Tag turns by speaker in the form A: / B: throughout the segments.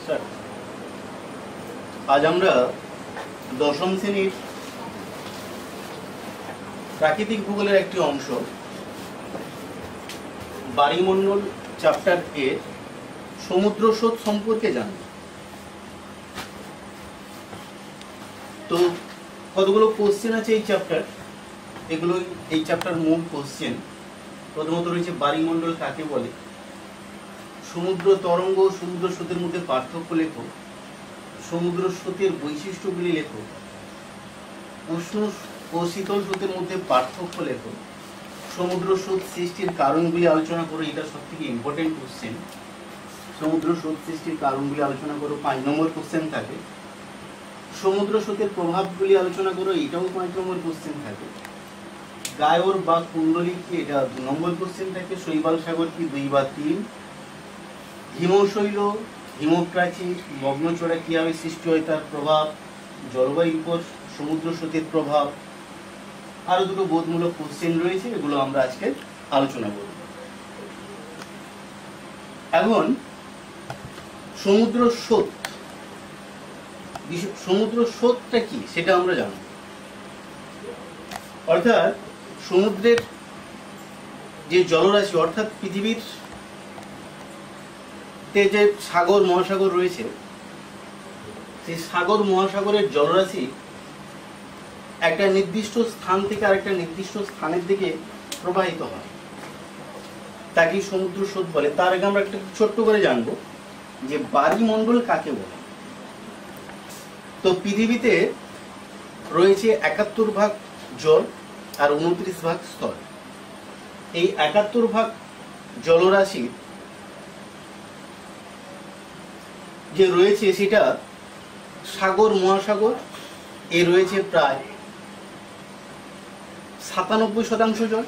A: Sir, আজ আমরা দশম শ্রেণীর প্রাকৃতিক ভূগোলের একটি অংশ বায়ুমণ্ডল চ্যাপ্টার এর সমুদ্র স্রোত সম্পর্কে জানব। তো কতগুলো কোশ্চেন আছে এই চ্যাপ্টার, এগুলো এই চ্যাপ্টার মূল কোশ্চেন। প্রথমত রয়েছে বায়ুমণ্ডল কাকে বলে, সমুদ্র তরঙ্গ ও সমুদ্র স্রোতের মধ্যে পার্থক্য লেখো, সমুদ্র স্রোতের বৈশিষ্ট্যগুলি লেখো, উষ্ণ ও শীতল স্রোতের মধ্যে পার্থক্য লেখো, সমুদ্র স্রোত সৃষ্টির কারণগুলি আলোচনা করো। এটা সব থেকে ইম্পর্টেন্ট কোশ্চেন। সমুদ্র স্রোত সৃষ্টির কারণগুলি আলোচনা করো, 5 নম্বর কোশ্চেন থাকে। সমুদ্র স্রোতের প্রভাবগুলি আলোচনা করো, এটাও 5 নম্বর কোশ্চেন থাকে। গায়র বা কুণ্ডলী কি, এটা 2 নম্বর কোশ্চেন থাকে। শৈবাল সাগর কি, 2 বা 3। হিমশৈল, হিমপ্রাচীর, মগ্নচড়া কিভাবে সৃষ্টি হয় তার প্রভাব, জলবায়ুর উপর সমুদ্র স্রোতের প্রভাব, আরো দুটো বোধমূলক কোশ্চেন রয়েছে, এগুলো আমরা আজকে আলোচনা করব। এখন সমুদ্র স্রোত, সমুদ্র স্রোতটা কি সেটা আমরা জানব। অর্থাৎ সমুদ্রের যে জলরাশি, অর্থাৎ পৃথিবীর যে সাগর মহাসাগর রয়েছে, সেই সাগর মহাসাগরের জলরাশি একটা নির্দিষ্ট স্থান থেকে আরেকটা নির্দিষ্ট স্থানের দিকে প্রবাহিত হয়, তাকে সমুদ্র স্রোত বলে। তার আগে আমরা একটা ছোট্ট করে জানবো যে বায়ুমণ্ডল কাকে বলে। তো পৃথিবীতে রয়েছে 71 ভাগ জল আর 29 ভাগ স্থল। এই 71 ভাগ জলরাশি যে রয়েছে সেটা সাগর মহাসাগর এ রয়েছে প্রায় 97% জল।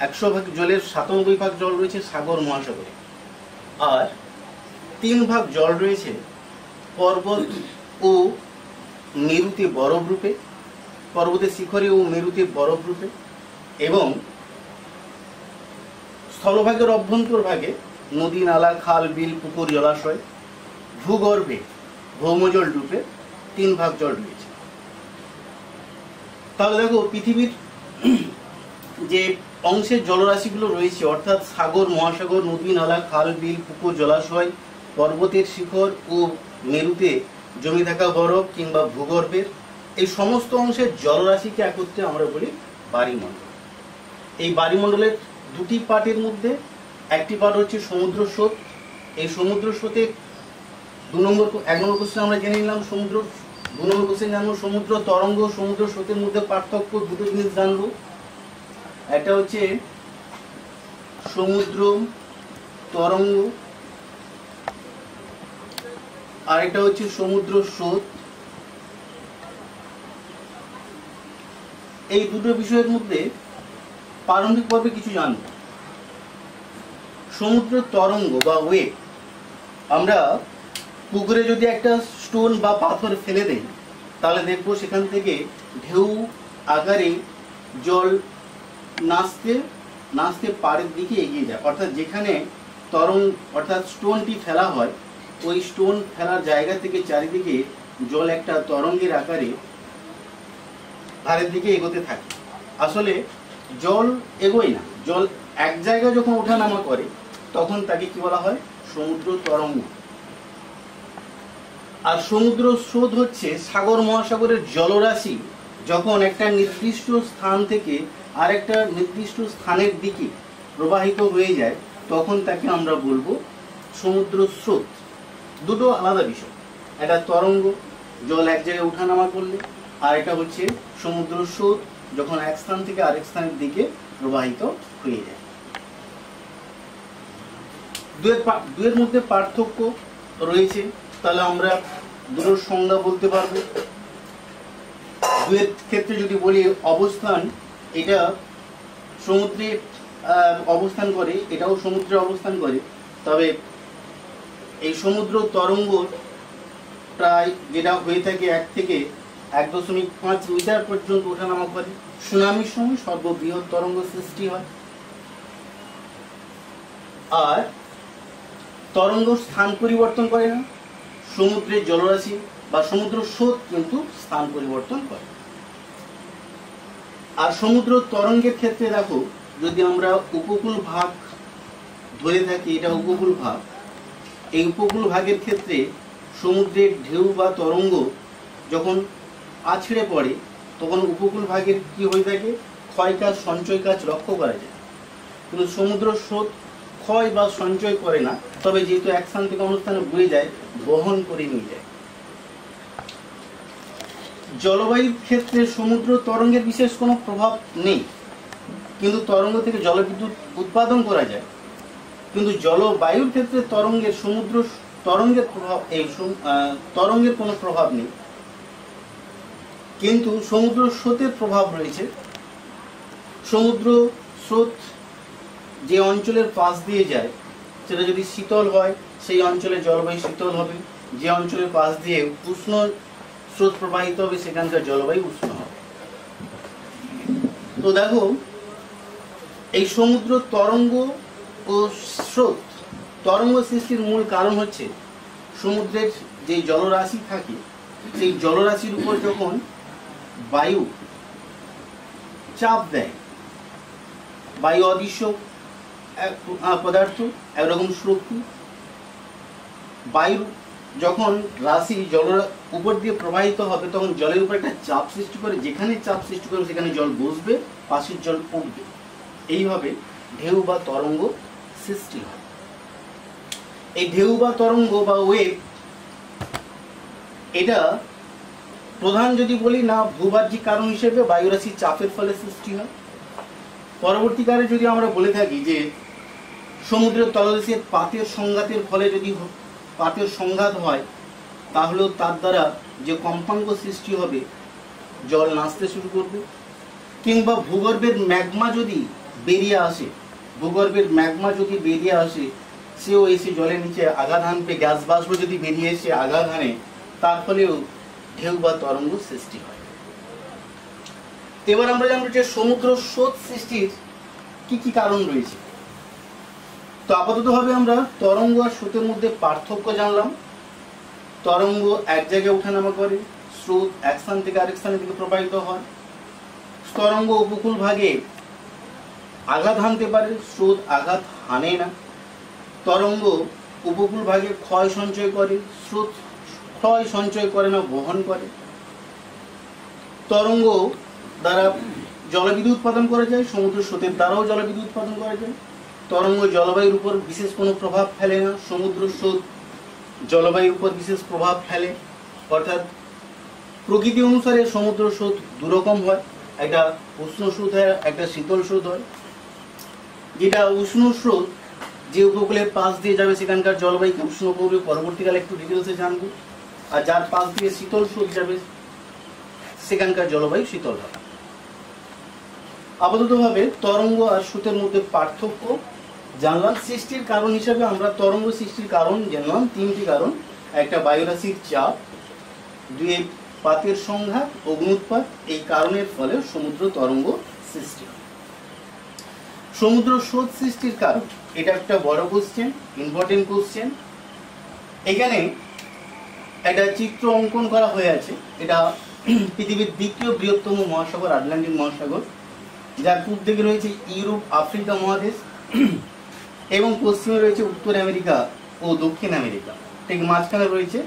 A: 100 ভাগ জলের 97 ভাগ জল রয়েছে সাগর মহাসাগরে, আর 3 ভাগ জল রয়েছে পর্বত ও মেরুতে বরফ রূপে, পর্বতের শিখরে ও মেরুতে বরফ রূপে, এবং স্থলভাগের অভ্যন্তর ভাগে নদী, নালা, খাল, বিল, পুকুর, জলাশয়, ভূগর্ভে ভৌমজল রূপে 3 ভাগ জল রয়েছে। তাহলে দেখো পৃথিবীর যে অংশের জলরাশিগুলো রয়েছে, অর্থাৎ সাগর মহাসাগর, নদী, নালা, খাল, বিল, পুকুর, জলাশয়, পর্বতের শিখর ও মেরুতে জমে থাকা বরফ কিংবা ভূগর্ভের, এই সমস্ত অংশের জলরাশিকে একত্রে আমরা বলি বায়ুমণ্ডল। এই বায়ুমণ্ডলের 2টি পার্টের মধ্যে একটি পার্ট হচ্ছে সমুদ্র স্রোত। এই সমুদ্র স্রোতে 1 নম্বর কোশ্চেন আমরা জেনে নিলাম। 2 নম্বর কোশ্চেন জানবো সমুদ্র তরঙ্গ, সমুদ্র স্রোতের মধ্যে পার্থক্য। দুটো জিনিস জানবো, একটা হচ্ছে সমুদ্র তরঙ্গ, আর একটা হচ্ছে সমুদ্র স্রোত। এই দুটো বিষয়ের মধ্যে প্রারম্ভিক পর্বে কিছু জানবো। সমুদ্র তরঙ্গ বা ওয়েভ, আমরা পুকুরে যদি একটা স্টোন বা পাথর ফেলে দেই তাহলে দেখবো সেখান থেকে ঢেউ আকারে জল নাচতে নাচতে পাড়ের দিকে এগিয়ে যায়। অর্থাৎ যেখানে অর্থাৎ স্টোনটি ফেলা হয়, ওই স্টোন ফেলার জায়গা থেকে চারিদিকে জল একটা তরঙ্গের আকারে ধারের দিকে এগোতে থাকে। আসলে জল এগোয় না, জল এক জায়গায় যখন ওঠানামা করে তখন তাকে কি বলা হয়, সমুদ্র তরঙ্গ। আর সমুদ্র স্রোত হচ্ছে সাগর মহাসাগরের জলরাশি যখন একটা নির্দিষ্ট স্থান থেকে আরেকটা নির্দিষ্ট স্থানের দিকে প্রবাহিত হয়ে যায় তখন তাকে আমরা বলবো সমুদ্র স্রোত। দুটো আলাদা বিষয়, একটা তরঙ্গ জল এক জায়গায় ওঠানামা করলে, আর এটা হচ্ছে সমুদ্র স্রোত যখন এক স্থান থেকে আরেক স্থানের দিকে প্রবাহিত হয়ে যায়। দুয়ের মধ্যে পার্থক্য রয়েছে, তাহলে আমরা দুটোর সংজ্ঞা বলতে পারবো। দুয়ের ক্ষেত্রে যদি বলি অবস্থান, এটা সমুদ্রে অবস্থান করে, এটাও সমুদ্রে অবস্থান করে, তবে এই সমুদ্র তরঙ্গ প্রায় যেটা হয়ে থাকে 1 থেকে 1.5 মিটার পর্যন্ত ওঠানামা করে। সুনামির সময় সর্ববৃহৎ তরঙ্গ সৃষ্টি হয়। আর তরঙ্গ স্থান পরিবর্তন করে না, সমুদ্রের জলরাশি বা সমুদ্র স্রোত কিন্তু স্থান পরিবর্তন করে। আর সমুদ্র তরঙ্গের ক্ষেত্রে দেখো, যদি আমরা উপকূল ভাগ ধরে থাকি, এটা উপকূল ভাগ, এই উপকূল ভাগের ক্ষেত্রে সমুদ্রের ঢেউ বা তরঙ্গ যখন আছড়ে পড়ে তখন উপকূল ভাগের কি হয়ে থাকে, ক্ষয় কাজ সঞ্চয় কাজ লক্ষ্য করা যায়। কিন্তু সমুদ্র স্রোত ক্ষয় বা সঞ্চয় করে না, তবে যেহেতু এক স্থান থেকে অন্য স্থানে বয়ে যায়, বহন করে নিয়ে যায়। জলবায়ুর ক্ষেত্রে সমুদ্র তরঙ্গের বিশেষ কোনো প্রভাব নেই, কিন্তু তরঙ্গ থেকে জলবিদ্যুৎ উৎপাদন করা যায়। কিন্তু জলবায়ুর ক্ষেত্রে সমুদ্র তরঙ্গের প্রভাব, তরঙ্গের কোনো প্রভাব নেই, কিন্তু সমুদ্র স্রোতের প্রভাব রয়েছে। সমুদ্র স্রোত যে অঞ্চলের পাশ দিয়ে যায় সেটা যদি শীতল হয়, সেই অঞ্চলের জলবায়ু শীতল হবে। যে অঞ্চলের পাশ দিয়ে উষ্ণ স্রোত প্রবাহিত হবে, সেখানকার জলবায়ু উষ্ণ হবে। তো দেখো, এই সমুদ্র তরঙ্গ ও স্রোত, তরঙ্গ সৃষ্টির মূল কারণ হচ্ছে সমুদ্রের যে জলরাশি থাকে, সেই জলরাশির উপর যখন বায়ু চাপ দেয়, বায়ু অদৃশ্য পদার্থ, একরকম শক্তি। বায়ু যখন রাশি জলের উপর দিয়ে প্রবাহিত হবে তখন জলের উপর একটা চাপ সৃষ্টি করে, যেখানে চাপ সৃষ্টি করবে সেখানে জল বসবে, পাশের জল উঠবে। এইভাবে ঢেউ বা তরঙ্গ সৃষ্টি হয়। এই ঢেউ বা তরঙ্গ বা ওয়েভ, এটা প্রধান যদি বলি না, ভূবাহ্যিক কারণ হিসেবে বায়ুরাশির চাপের ফলে সৃষ্টি হয়। পরবর্তীকালে যদি আমরা বলে থাকি যে সমুদ্রের তলদেশের পাতের সংঘাতের ফলে যদি পাতের সংঘাত হয়, তাহলেও তার দ্বারা যে কম্পাঙ্ক সৃষ্টি হবে, জল নাচতে শুরু করবে। কিংবা ভূগর্ভের ম্যাগমা যদি বেরিয়ে আসে, সেও এসে জলের নিচে আঘাত হানবে, গ্যাস বাষ্প যদি বেরিয়ে এসে আঘাত হানে, তার ফলেও ঢেউ বা তরঙ্গ সৃষ্টি হয়। এবার আমরা জানবো যে সমুদ্র স্রোত সৃষ্টির কি কি কারণ রয়েছে। তো আপাতত ভাবে আমরা তরঙ্গ আর স্রোতের মধ্যে পার্থক্য জানলাম। তরঙ্গ এক জায়গায় ওঠানামা করে, স্রোত এক স্থান থেকে আরেক স্থানের দিকে প্রবাহিত হয়। তরঙ্গ উপকূল ভাগে আঘাত হানতে পারে, স্রোত আঘাত হানে না। তরঙ্গ উপকূল ভাগে ক্ষয় সঞ্চয় করে, স্রোত ক্ষয় সঞ্চয় করে না, বহন করে। তরঙ্গ দ্বারা জলবিদ্যুৎ উৎপাদন করা যায়, সমুদ্র স্রোতের দ্বারাও জলবিদ্যুৎ উৎপাদন করা যায়। তরঙ্গ জলবায়ুর উপর বিশেষ কোনো প্রভাব ফেলে না, সমুদ্র স্রোত জলবায়ুর উপর বিশেষ প্রভাব ফেলে। অর্থাৎ প্রকৃতি অনুসারে সমুদ্র স্রোত দুরকম হয়, একটা উষ্ণ স্রোত হয়, একটা শীতল স্রোত হয়। যেটা উষ্ণ স্রোত যে উপকূলের পাশ দিয়ে যাবে সেখানকার জলবায়ুকে উষ্ণ করবে, পরবর্তীকালে একটু ডিটেলসে জানবো। আর যার পাশ দিয়ে শীতল স্রোত যাবে সেখানকার জলবায়ু শীতল হবে। আপাততভাবে তরঙ্গ আর স্রোতের মধ্যে পার্থক্য জানলাম। সৃষ্টির কারণ হিসাবে আমরা তরঙ্গ সৃষ্টির কারণ জানলাম, তিনটি কারণ। একটা বায়ুরাশির চাপ, দুই পাতের সংঘাত, অগ্নুৎপাত। এই কারণের ফলে সমুদ্র তরঙ্গ সৃষ্টি হয়। সমুদ্র স্রোত সৃষ্টির কারণ, এটা একটা বড় কোশ্চেন, ইম্পর্টেন্ট কোশ্চেন। এখানে একটা চিত্র অঙ্কন করা হয়ে আছে। এটা পৃথিবীর দ্বিতীয় বৃহত্তম মহাসাগর, আটলান্টিক মহাসাগর, যার পূর্ব দিকে রয়েছে ইউরোপ আফ্রিকা মহাদেশ এবং পশ্চিমে রয়েছে উত্তর আমেরিকা ও দক্ষিণ আমেরিকা। ঠিক মাঝখানে রয়েছে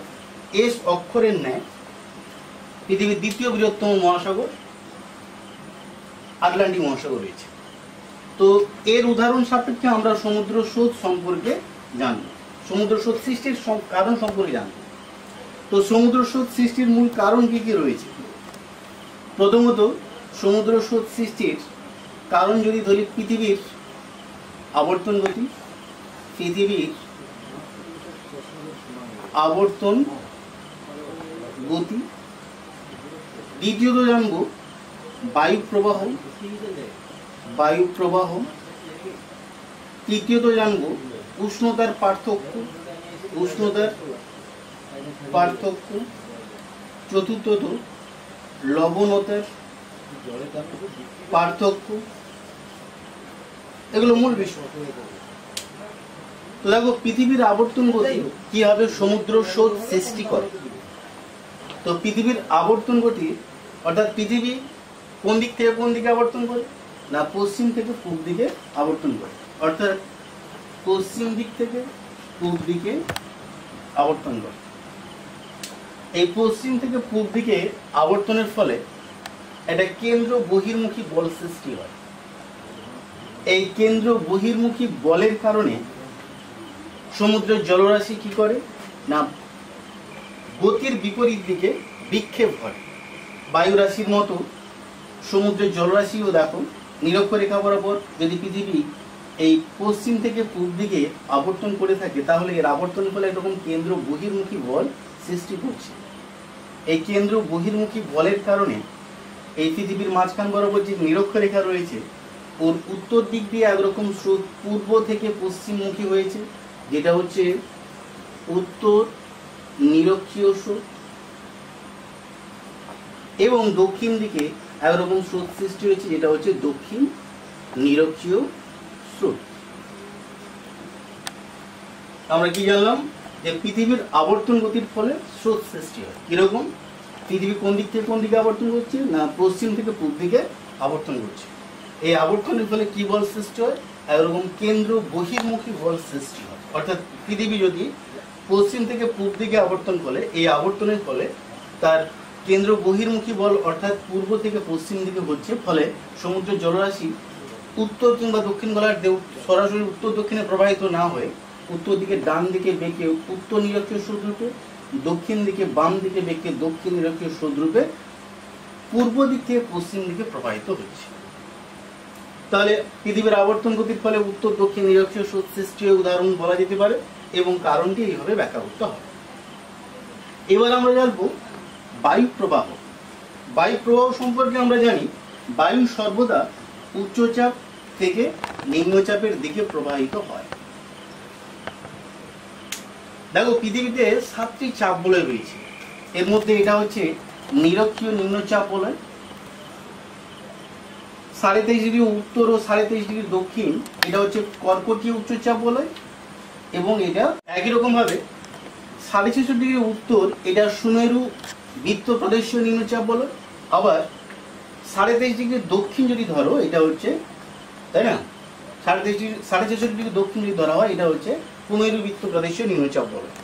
A: এস অক্ষরের ন্যায় পৃথিবীর দ্বিতীয় বৃহত্তম মহাসাগর আটলান্টিক মহাসাগর রয়েছে। তো এর উদাহরণ সাপেক্ষে আমরা সমুদ্র স্রোত সম্পর্কে জানব, সমুদ্র স্রোত সৃষ্টির কারণ সম্পর্কে জানব। তো সমুদ্র স্রোত সৃষ্টির মূল কারণ কি কি রয়েছে? প্রথমত, সমুদ্র স্রোত সৃষ্টির কারণ যদি ধরি পৃথিবীর আবর্তন গতি, পৃথিবীর আবর্তন গতি। দ্বিতীয়ত জানব বায়ু প্রবাহ। তৃতীয়ত জানব উষ্ণতার পার্থক্য। চতুর্থত লবণতার পার্থক্য। এগুলো মূল বিষয়। তো দেখো পৃথিবীর আবর্তন গতি কিভাবে সমুদ্র স্রোত সৃষ্টি করে। তো পৃথিবীর আবর্তন গতি অর্থাৎ পৃথিবী কোন দিক থেকে কোন দিকে আবর্তন করে, না পশ্চিম থেকে পূর্ব দিকে আবর্তন করে, অর্থাৎ পশ্চিম দিক থেকে পূর্ব দিকে আবর্তন করে। এই পশ্চিম থেকে পূর্ব দিকে আবর্তনের ফলে একটা কেন্দ্র বহির্মুখী বল সৃষ্টি হয়। এই কেন্দ্র বহির্মুখী বলের কারণে সমুদ্রের জলরাশি কি করে, না গতির বিপরীত দিকে বিক্ষেপ ঘটে। বায়ু রাশির মতো সমুদ্রের জলরাশিও দেখো নিরক্ষরেখা বরাবর যদি পৃথিবী এই পশ্চিম থেকে পূর্ব দিকে আবর্তন করে থাকে, তাহলে এর আবর্তনের ফলে এরকম কেন্দ্র বহির্মুখী বল সৃষ্টি করছে। এই কেন্দ্র বহির্মুখী বলের কারণে এই পৃথিবীর মাঝখান বরাবর যে নিরক্ষরেখা রয়েছে ওর উত্তর দিক দিয়ে একরকম স্রোত পূর্ব থেকে পশ্চিমমুখী হয়েছে, যেটা হচ্ছে উত্তর নিরক্ষীয় স্রোত, এবং দক্ষিণ দিকে একরকম স্রোত সৃষ্টি হয়েছে, যেটা হচ্ছে দক্ষিণ নিরক্ষীয় স্রোত। আমরা কি জানলাম, যে পৃথিবীর আবর্তন গতির ফলে স্রোত সৃষ্টি হয়। কিরকম, পৃথিবী কোন দিক থেকে কোন দিকে আবর্তন করছে, না পশ্চিম থেকে পূর্ব দিকে আবর্তন করছে। এই আবর্তনের ফলে কি বল সৃষ্টি হয়, একরকম কেন্দ্র বহির্মুখী বল সৃষ্টি হয়। অর্থাৎ পৃথিবী যদি পশ্চিম থেকে পূর্ব দিকে আবর্তন করে, এই আবর্তনের ফলে তার কেন্দ্র বহির্মুখী বল অর্থাৎ পূর্ব থেকে পশ্চিম দিকে হচ্ছে, ফলে সমুদ্রের জলরাশি উত্তর কিংবা দক্ষিণ গলার সরাসরি উত্তর দক্ষিণে প্রবাহিত না হয়ে উত্তর দিকে ডান দিকে বেঁকে উত্তর নিরক্ষীয় স্রোত রূপে, দক্ষিণ দিকে বাম দিকে বেঁকে দক্ষিণ নিরক্ষীয় স্রোত রূপে পূর্ব দিক থেকে পশ্চিম দিকে প্রবাহিত হচ্ছে। তাহলে পৃথিবীর আবর্তন গতির ফলে উত্তর দক্ষিণ নিরক্ষীয় স্রোত সৃষ্টির উদাহরণ বলা যেতে পারে, এবং কারণটি এইভাবে ব্যাখ্যা করতে হবে। এবার আমরা জানবো বায়ু প্রবাহ। বায়ু প্রবাহ সম্পর্কে আমরা জানি বায়ু সর্বদা উচ্চচাপ থেকে নিম্নচাপের দিকে প্রবাহিত হয়। দেখো পৃথিবীতে 7টি চাপ বলয় রয়েছে। এর মধ্যে এটা হচ্ছে নিরক্ষীয় নিম্নচাপ বলয়, 23.5 ডিগ্রি উত্তর ও 23.5 ডিগ্রি দক্ষিণ এটা হচ্ছে কর্কটীয় উচ্চচাপ বলয়, এবং এটা একই রকম ভাবে 66 ডিগ্রি উত্তর এটা সুমেরু বৃত্ত প্রদেশীয় নিম্নচাপ বলয়। আবার 23.5 ডিগ্রি দক্ষিণ যদি ধরো এটা হচ্ছে, তাই না, 66 ডিগ্রি দক্ষিণ যদি ধরা হয় এটা হচ্ছে কুমেরু বৃত্ত প্রদেশীয় নিম্নচাপ বলয়।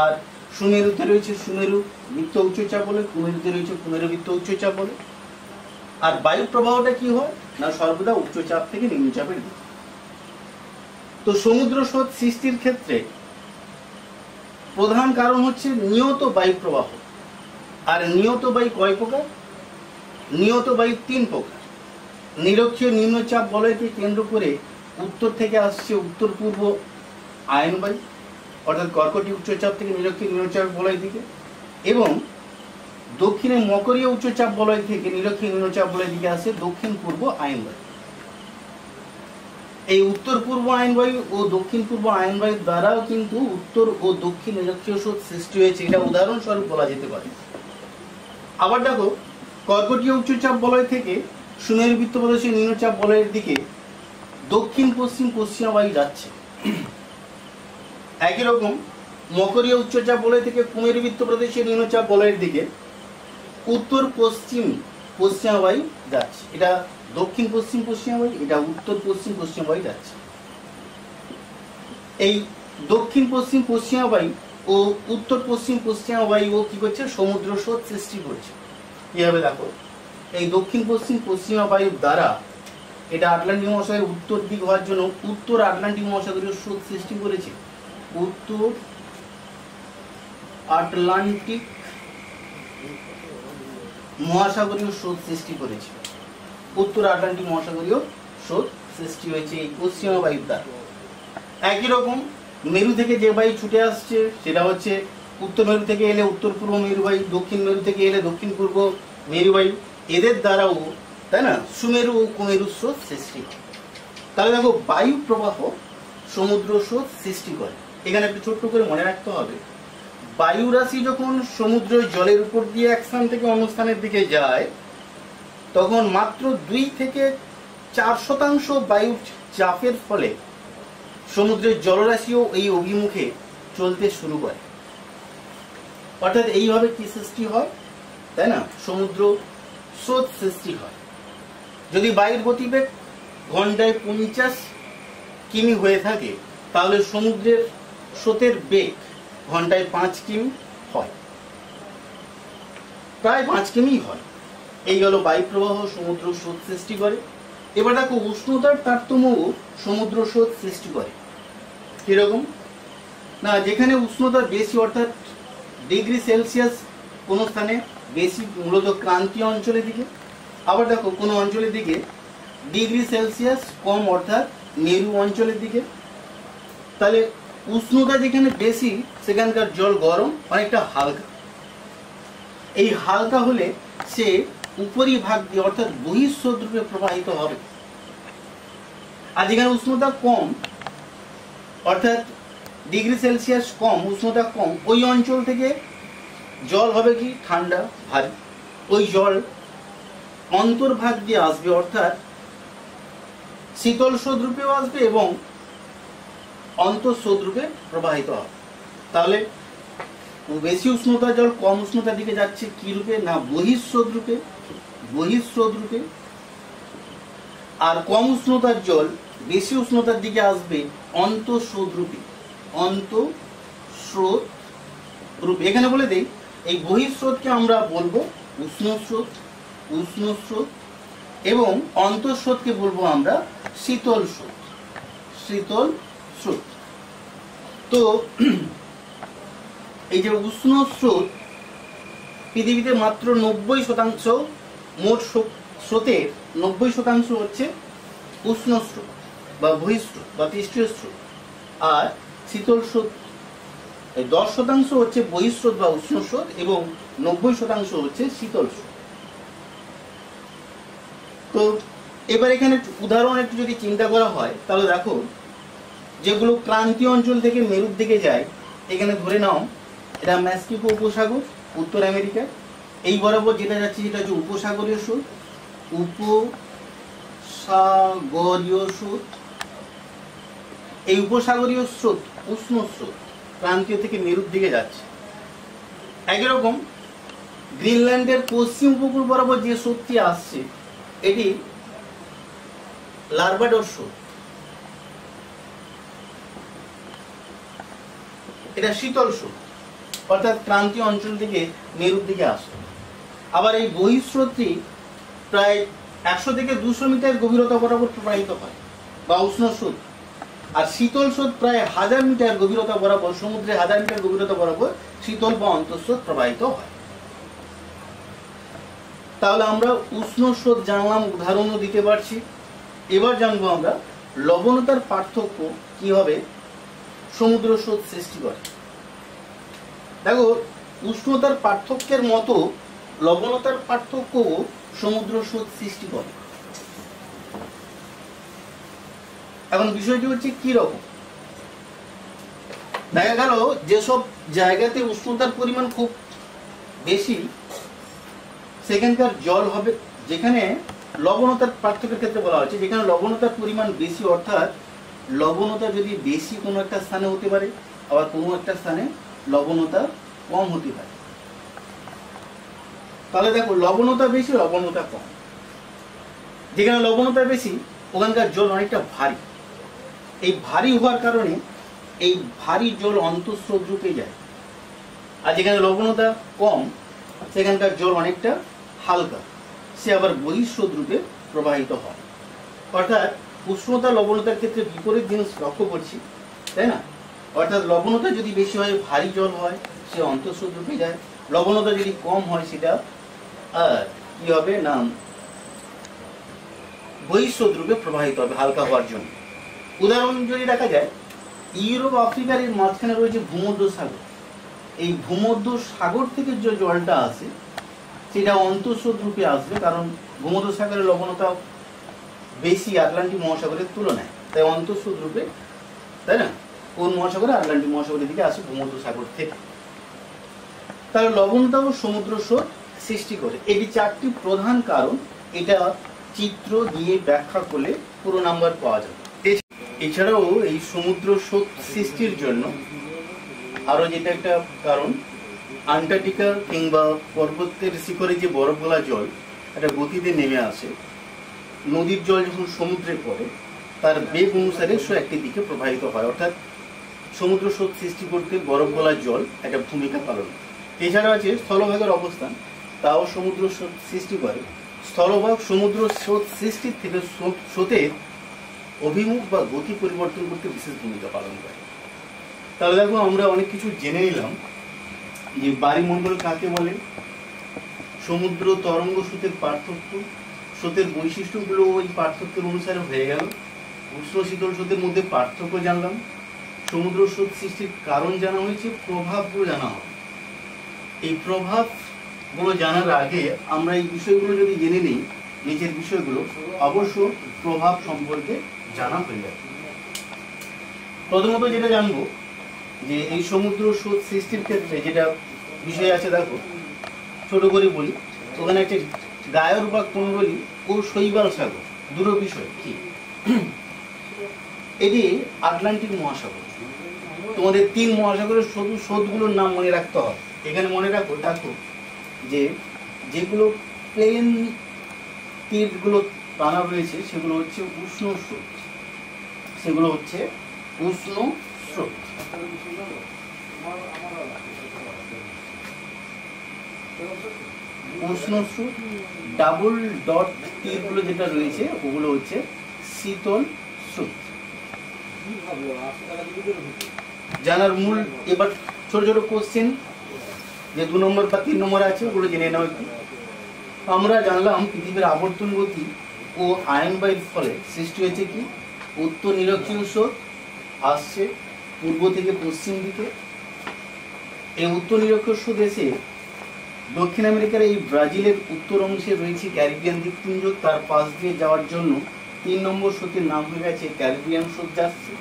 A: আর সুমেরুতে রয়েছে সুমেরু বৃত্ত উচ্চচাপ বলয়, কুমেরুতে রয়েছে কুমেরু বৃত্ত উচ্চচাপ বলয়। আর বায়ু প্রবাহটা কি হয়, না সর্বদা উচ্চচাপ থেকে নিম্নচাপের দিকে। তো সমুদ্র স্রোত সৃষ্টির ক্ষেত্রে প্রধান কারণ হচ্ছে নিয়ত বায়ু প্রবাহ। আর নিয়ত বায়ু কয় প্রকার, নিয়ত বায়ু 3 প্রকার। নিরক্ষীয় নিম্নচাপ বলয়কে কেন্দ্র করে উত্তর থেকে আসছে উত্তর পূর্ব আয়ন বায়ু, অর্থাৎ কর্কটীয় উচ্চচাপ থেকে নিরক্ষীয় নিম্নচাপ বলয় দিকে, এবং দক্ষিণে মকরীয় উচ্চচাপ বলয় থেকে নিরক্ষীয় নিম্নচাপ বলয় দিকে আসে দক্ষিণ পূর্ব আয়ন বায়ু। এই উত্তর পূর্ব আয়ন বায়ু ও দক্ষিণ পূর্ব আয়ন বায়ুর দ্বারাও কিন্তু উত্তর ও দক্ষিণ নিরক্ষীয় স্রোত সৃষ্টি হয়েছে, এটা উদাহরণস্বরূপ বলা যেতে পারে। আবার দেখো কর্কটীয় উচ্চচাপ বলয় থেকে সুমেরু বৃত্ত প্রদেশীয় নিম্নচাপ বলয়ের দিকে দক্ষিণ পশ্চিম পশ্চিমা বায়ু যাচ্ছে। একই রকম মকরীয় উচ্চচাপ বলয় থেকে কুমেরু বৃত্ত প্রদেশীয় নিম্নচাপ বলয়ের দিকে উত্তর পশ্চিম পশ্চিমা বায়ু যাচ্ছে। এটা দক্ষিণ পশ্চিম পশ্চিমা বায়ু, এটা উত্তর পশ্চিম পশ্চিমা বায়ু যাচ্ছে। এই দক্ষিণ পশ্চিম পশ্চিমা বায়ু ও উত্তর পশ্চিম পশ্চিমা বায়ু ও কি করছে, সমুদ্র স্রোত সৃষ্টি করছে। কিভাবে দেখো, এই দক্ষিণ পশ্চিম পশ্চিমা বায়ুর দ্বারা এটা আটলান্টিক মহাসাগরের উত্তর দিক হওয়ার জন্য উত্তর আটলান্টিক মহাসাগরীয় স্রোত সৃষ্টি করেছে। উত্তর আটলান্টিক মহাসাগরীয় স্রোত সৃষ্টি করেছে, উত্তর আটলান্টিক মহাসাগরীয় স্রোত সৃষ্টি হয়েছে এই পশ্চিমা বায়ুর দ্বারা। একই রকম মেরু থেকে যে বায়ু ছুটে আসছে সেটা হচ্ছে উত্তর মেরু থেকে এলে উত্তর পূর্ব মেরু বায়ু, দক্ষিণ মেরু থেকে এলে দক্ষিণ পূর্ব মেরু বায়ু, এদের দ্বারাও, তাই না, সুমেরু ও কুমেরু স্রোত সৃষ্টি হয়। তাহলে দেখো বায়ু প্রবাহ সমুদ্র স্রোত সৃষ্টি করে। এখানে একটু ছোট্ট করে মনে রাখতে হবে, বায়ু রাশি যখন সমুদ্রের জলের উপর দিয়ে এক স্থান থেকে অন্য স্থানের দিকে যায়, তখন মাত্র 2 থেকে 4% বায়ুর চাপের ফলে সমুদ্রের জলরাশিও এই অভিমুখে চলতে শুরু করে। অর্থাৎ এইভাবে কি সৃষ্টি হয়, তাই না, সমুদ্র স্রোত সৃষ্টি হয়। যদি বায়ুর গতিবেগ ঘন্টায় 50 কিমি হয়ে থাকে, তাহলে সমুদ্রের স্রোতের বেগ ঘন্টায় 5 কিমি হয়, প্রায় 5 কিমি হয়। এই গেল বায়ু প্রবাহ সমুদ্র স্রোত সৃষ্টি করে। এবার দেখো উষ্ণতার তারতম্য সমুদ্র স্রোত সৃষ্টি করে। কিরকম না, যেখানে উষ্ণতা বেশি অর্থাৎ ডিগ্রি সেলসিয়াস কোনো স্থানে বেশি, মূলত ক্রান্তীয় অঞ্চলের দিকে। আবার দেখো কোনো অঞ্চলের দিকে ডিগ্রি সেলসিয়াস কম অর্থাৎ মেরু অঞ্চলের দিকে। তাহলে উষ্ণতা যেখানে বেশি সেখানকার জল গরম, অনেকটা হালকা। এই হালকা হলে সে উপরিভাগ দিয়ে অর্থাৎ বহিঃস্রোত রূপে প্রবাহিত হবে। আর যেখানে উষ্ণতা কম অর্থাৎ ডিগ্রি সেলসিয়াস কম, উষ্ণতা কম, ওই অঞ্চল থেকে জল হবে কি ঠান্ডা ভারী। ওই জল অন্তর্ভাগ দিয়ে আসবে অর্থাৎ শীতল স্রোত রূপেও আসবে এবং অন্তঃস্রোত রূপে প্রবাহিত হবে। তাহলে বেশি উষ্ণতার জল কম উষ্ণতার দিকে যাচ্ছে কি রূপে না বহিঃস্রোত রূপে, বহিঃস্রোত রূপে। আর কম উষ্ণতার জল বেশি উষ্ণতার দিকে আসবে অন্তঃস্রোত রূপে, অন্তঃস্রোত রূপে। এখানে বলে দেই এই বহিঃস্রোতকে আমরা বলবো উষ্ণ স্রোত, উষ্ণ স্রোত, এবং অন্তঃস্রোতকে বলবো আমরা শীতল স্রোত, শীতল স্রোত। তো এই যে উষ্ণ স্রোত পৃথিবীতে মাত্র 90% মোট স্রোতের 90% হচ্ছে উষ্ণ স্রোত বা বহিঃস্রোত বা পৃষ্ঠীয় স্রোত, আর শীতল স্রোত 10% হচ্ছে বহিঃস্রোত বা উষ্ণ স্রোত এবং 90% হচ্ছে শীতল স্রোত। তো এবার এখানে উদাহরণ একটু যদি চিন্তা করা হয় তাহলে দেখো যেগুলো ক্রান্তীয় অঞ্চল থেকে মেরুর দিকে যায়, এখানে ধরে নাও এটা মেক্সিকো উপসাগর উত্তর আমেরিকা, এই বরাবর যেটা যাচ্ছে যেটা হচ্ছে উপসাগরীয় স্রোত, উপসাগরীয় স্রোত। এই উপসাগরীয় স্রোত উষ্ণ স্রোত ক্রান্তীয় থেকে মেরুর দিকে যাচ্ছে। একই রকম গ্রিনল্যান্ডের পশ্চিম উপকূল বরাবর যে স্রোতটি আসছে এটি লার্বাডোর স্রোত, এটা শীতল স্রোত অর্থাৎ ক্রান্তীয় অঞ্চল থেকে মেরুর দিকে আসে। আবার এই বহিঃস্রোতটি প্রায় 100 থেকে 200 মিটার গভীরতা বরাবর প্রবাহিত হয় বা উষ্ণ স্রোত। আর শীতল স্রোত প্রায় 1000 মিটার গভীরতা বরাবর, সমুদ্রে 1000 মিটার গভীরতা বরাবর শীতল বা অন্তঃস্রোত প্রবাহিত হয়। তাহলে আমরা উষ্ণ স্রোত জানলাম, উদাহরণও দিতে পারছি। এবার জানবো আমরা লবণতার পার্থক্য কিভাবে সমুদ্র স্রোত সৃষ্টি করে। দেখো উষ্ণতার পার্থক্যের মতো লবণতার পার্থক্য সমুদ্র স্রোত সৃষ্টি করে। এখন বিষয়টি হচ্ছে কি রকম, দেখা গেল যেসব জায়গাতে উষ্ণতার পরিমাণ খুব বেশি সেখানকার জল হবে, যেখানে লবণতার পার্থক্যের ক্ষেত্রে বলা হচ্ছে যেখানে লবণতার পরিমাণ বেশি অর্থাৎ লবণতা যদি বেশি কোনো একটা স্থানে হতে পারে, আবার কোনো একটা স্থানে লবণতা কম হতে পারে। তাহলে দেখো লবণতা বেশি লবণতা কম, যেখানে লবণতা বেশি ওখানকার জল অনেকটা ভারী। এই ভারী হওয়ার কারণে এই ভারী জল অন্তঃস্রোত রূপে যায়। আর যেখানে লবণতা কম সেখানকার জল অনেকটা হালকা, সে আবার বহিঃস্রোত রূপে প্রবাহিত হয়। অর্থাৎ উষ্ণতা লবণতার ক্ষেত্রে বিপরীত জিনিস লক্ষ্য করছি, তাই না? অর্থাৎ লবণতা যদি বেশি হয় ভারী জল হয়, সে অন্তঃস্রোত রূপে যায়। লবণতা যদি কম হয় সেটা কি হবে না বহিঃস্রোত রূপে প্রবাহিত হবে হালকা হওয়ার জন্য। উদাহরণ যদি দেখা যায়, ইউরোপ আফ্রিকার এর মাঝখানে রয়েছে ভূমধ্য সাগর। এই ভূমধ্য সাগর থেকে যে জলটা আসে সেটা অন্তঃস্রোত রূপে আসবে, কারণ ভূমধ্য সাগরের লবণতা বেশি আটলান্টিক মহাসাগরের তুলনায়, তাই অন্তঃস্রোত রূপে, তাই না? কোন মহাসাগরে? আটলান্টিক মহাসাগরের দিকে আসে ভূমধ্য সাগর থেকে। তাহলে লবণতা ও সমুদ্র স্রোত সৃষ্টি করে। এটি 4টি প্রধান কারণ। এটা চিত্র দিয়ে ব্যাখ্যা করলে পুরো নাম্বার পাওয়া যাবে। এছাড়াও এই সমুদ্র স্রোত সৃষ্টির জন্য আরো যেটা একটা কারণ, আন্টার্কটিকা কিংবা পর্বতের শিখরে যে বরফ গলা জল একটা গতিতে নেমে আসে, নদীর জল যখন সমুদ্রে পড়ে তার বেগ অনুসারে সে একটি দিকে প্রবাহিত হয়, অর্থাৎ সমুদ্র স্রোত সৃষ্টি করতে বরফ গলা জল একটা ভূমিকা পালন। এছাড়া আছে স্থলভাগের অবস্থান, তাও সমুদ্র স্রোত সৃষ্টি করে। স্থলভাগ সমুদ্র স্রোত সৃষ্টির থেকে স্রোতের অভিমুখ বা গতি পরিবর্তন করতে বিশেষ ভূমিকা পালন করে। তাহলে দেখো আমরা অনেক কিছু জেনে নিলাম যে বায়ুমণ্ডল কাকে বলে, সমুদ্র তরঙ্গ স্রোতের পার্থক্য, স্রোতের বৈশিষ্ট্যগুলো ওই পার্থক্যের অনুসারে হয়ে গেল, উষ্ণ শীতল স্রোতের মধ্যে পার্থক্য জানলাম, সমুদ্র স্রোত সৃষ্টির কারণ জানা হয়েছে, প্রভাবগুলো জানা হবে। এই প্রভাবগুলো জানার আগে আমরা এই বিষয়গুলো যদি জেনে নিই, নিচের বিষয়গুলো অবশ্য প্রভাব সম্পর্কে জানা হয়ে যাবে। প্রথমত যেটা জানবো যে এই সমুদ্র স্রোত সৃষ্টির ক্ষেত্রে যেটা বিষয় আছে, দেখো ছোট করে বলি, ওখানে একটা গায়র বা কুণ্ডলী ও শৈবাল সাগর দুটো বিষয় কি, এটি আটলান্টিক মহাসাগর। তোমাদের 3 মহাসাগরের স্রোতগুলোর নাম মনে রাখতে হবে। এখানে মনে রাখো দেখো যে যেগুলো প্লেন তীরগুলো টানা রয়েছে সেগুলো হচ্ছে উষ্ণ স্রোত, সেগুলো হচ্ছে উষ্ণ স্রোত। উষ্ণ স্রোত। ডাবল ডট তীরগুলো যেটা রয়েছে ওগুলো হচ্ছে শীতল স্রোত। জানার মূল এবার ছোট ছোট কোশ্চেন যে 2 নম্বর বা 3 নম্বর আছে ওগুলো জেনে নাও একটু। আমরা জানলাম পৃথিবীর আবর্তন গতি ও আয়ন বায়ুর ফলে সৃষ্টি হয়েছে কি, উত্তর নিরক্ষীয় স্রোত আসছে পূর্ব থেকে পশ্চিম দিকে। এই উত্তর নিরক্ষীয় স্রোত এসে দক্ষিণ আমেরিকার এই ব্রাজিলের উত্তর অংশে রয়েছে ক্যারিবিয়ান দ্বীপপুঞ্জ, তার পাশ দিয়ে যাওয়ার জন্য 3 নম্বর স্রোতের নাম হয়ে গেছে ক্যারিবিয়ান স্রোত যাচ্ছে।